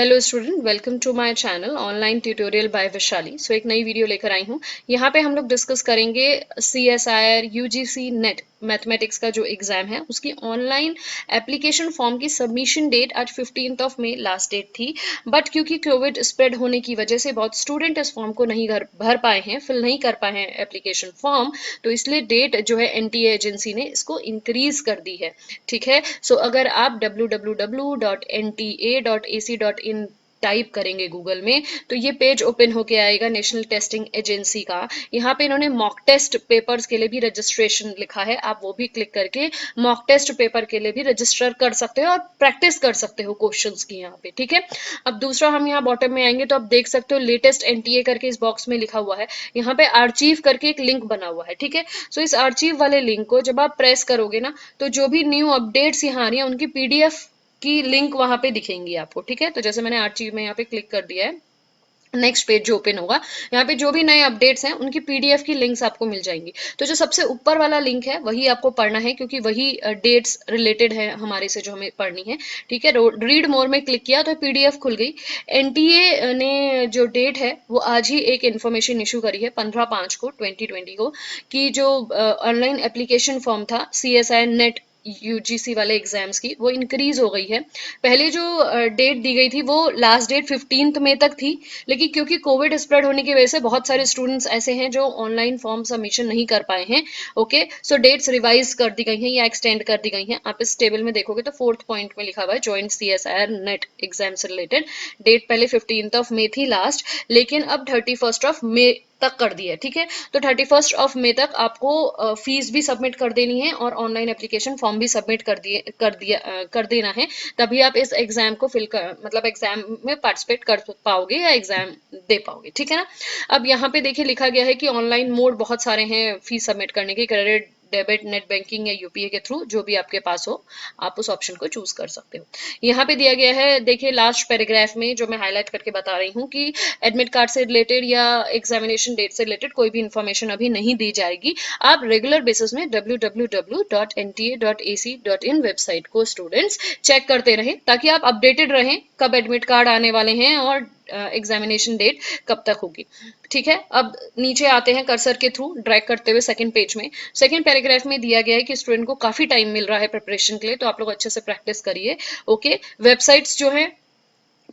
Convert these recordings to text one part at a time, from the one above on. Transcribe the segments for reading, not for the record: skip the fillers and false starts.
Hello student, welcome to my channel online tutorial by Vaishali. So एक नई video लेकर आई हूँ। यहाँ पे हम लोग डिस्कस करेंगे CSIR UGC नेट मैथमेटिक्स का जो एग्जाम है उसकी ऑनलाइन एप्लीकेशन फॉर्म की सबमिशन डेट आज 15 मई लास्ट डेट थी। बट क्योंकि कोविड स्प्रेड होने की वजह से बहुत स्टूडेंट इस फॉर्म को नहीं भर पाए हैं, फिल नहीं कर पाए हैं एप्लीकेशन फॉर्म, तो इसलिए डेट जो है NTA एजेंसी ने इसको इंक्रीज कर दी है। ठीक है, सो अगर आप www.nta.ac.in टाइप करेंगे गूगल में तो ये पेज ओपन होके आएगा नेशनल टेस्टिंग एजेंसी का। यहाँ पे इन्होंने मॉक टेस्ट पेपर्स के लिए भी रजिस्ट्रेशन लिखा है, आप वो भी क्लिक करके मॉक टेस्ट पेपर के लिए भी रजिस्टर कर सकते हो और प्रैक्टिस कर सकते हो क्वेश्चंस की यहाँ पे। ठीक है, अब दूसरा हम यहाँ बॉटम में आएंगे तो आप देख सकते हो लेटेस्ट NTA करके इस बॉक्स में लिखा हुआ है। यहाँ पे आर्चीव करके एक लिंक बना हुआ है। ठीक है, सो इस आर्चीव वाले लिंक को जब आप प्रेस करोगे ना तो जो भी न्यू अपडेट्स यहाँ आ रही है उनकी PDF की लिंक वहां पे दिखेंगी आपको। ठीक है, तो जैसे मैंने आर्चीव में यहाँ पे क्लिक कर दिया है, नेक्स्ट पेज जो ओपन होगा यहाँ पे जो भी नए अपडेट्स हैं उनकी PDF की लिंक्स आपको मिल जाएंगी। तो जो सबसे ऊपर वाला लिंक है वही आपको पढ़ना है क्योंकि वही डेट्स रिलेटेड है हमारे से जो हमें पढ़नी है। ठीक है, रीड मोर में क्लिक किया तो PDF खुल गई। NTA ने जो डेट है वो आज ही एक इन्फॉर्मेशन इशू करी है 15/5 को 2020 को कि जो ऑनलाइन एप्लीकेशन फॉर्म था CSI नेट UGC वाले एग्जाम्स की वो इंक्रीज हो गई है। पहले जो डेट दी गई थी वो लास्ट डेट 15 मई तक थी, लेकिन क्योंकि कोविड स्प्रेड होने की वजह से बहुत सारे स्टूडेंट्स ऐसे हैं जो ऑनलाइन फॉर्म सबमिशन नहीं कर पाए हैं। ओके, सो डेट्स रिवाइज कर दी गई हैं या एक्सटेंड कर दी गई हैं। आप इस टेबल में देखोगे तो 4th पॉइंट में लिखा हुआ है ज्वाइंट CSIR नेट एग्जाम से रिलेटेड। डेट पहले 15 मई थी लास्ट, लेकिन अब 31 मई तक कर दिया है। ठीक है, तो 31 मई तक आपको फीस भी सबमिट कर देनी है और ऑनलाइन एप्लीकेशन फॉर्म भी सबमिट कर देना है, तभी आप इस एग्जाम को मतलब एग्जाम में पार्टिसिपेट कर पाओगे या एग्जाम दे पाओगे। ठीक है ना, अब यहाँ पे देखिए लिखा गया है कि ऑनलाइन मोड बहुत सारे हैं फीस सबमिट करने के, क्रेडिट, डेबिट, नेट बैंकिंग या UPI के थ्रू, जो भी आपके पास हो आप उस ऑप्शन को चूज कर सकते हो। यहाँ पे दिया गया है, देखिए लास्ट पैराग्राफ में जो मैं हाईलाइट करके बता रही हूँ कि एडमिट कार्ड से रिलेटेड या एग्जामिनेशन डेट से रिलेटेड कोई भी इंफॉर्मेशन अभी नहीं दी जाएगी। आप रेगुलर बेसिस में www.nta.ac.in वेबसाइट को स्टूडेंट्स चेक करते रहें ताकि आप अपडेटेड रहें कब एडमिट कार्ड आने वाले हैं और एग्जामिनेशन डेट कब तक होगी। ठीक है, अब नीचे आते हैं कर्सर के थ्रू ड्रैग करते हुए सेकंड पेज में। सेकंड पैराग्राफ में दिया गया है कि स्टूडेंट को काफी टाइम मिल रहा है प्रिपरेशन के लिए, तो आप लोग अच्छे से प्रैक्टिस करिए। ओके, वेबसाइट्स जो है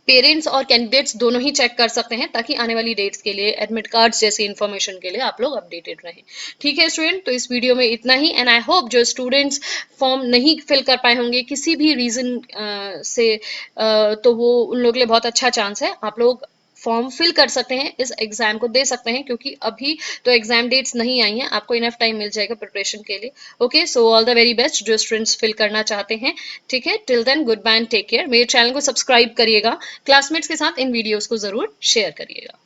पेरेंट्स और कैंडिडेट्स दोनों ही चेक कर सकते हैं ताकि आने वाली डेट्स के लिए, एडमिट कार्ड्स जैसी इन्फॉर्मेशन के लिए आप लोग अपडेटेड रहें। ठीक है स्टूडेंट, तो इस वीडियो में इतना ही एंड आई होप जो स्टूडेंट्स फॉर्म नहीं फिल कर पाए होंगे किसी भी रीजन से, तो वो उन लोग के लिए बहुत अच्छा चांस है। आप लोग फॉर्म फिल कर सकते हैं, इस एग्जाम को दे सकते हैं क्योंकि अभी तो एग्जाम डेट्स नहीं आई हैं, आपको इनफ टाइम मिल जाएगा प्रिपरेशन के लिए। Okay, so all the very best जो स्टूडेंट्स फिल करना चाहते हैं। ठीक है, till then good bye and take care. मेरे चैनल को सब्सक्राइब करिएगा, क्लासमेट्स के साथ इन वीडियोस को जरूर शेयर करिएगा।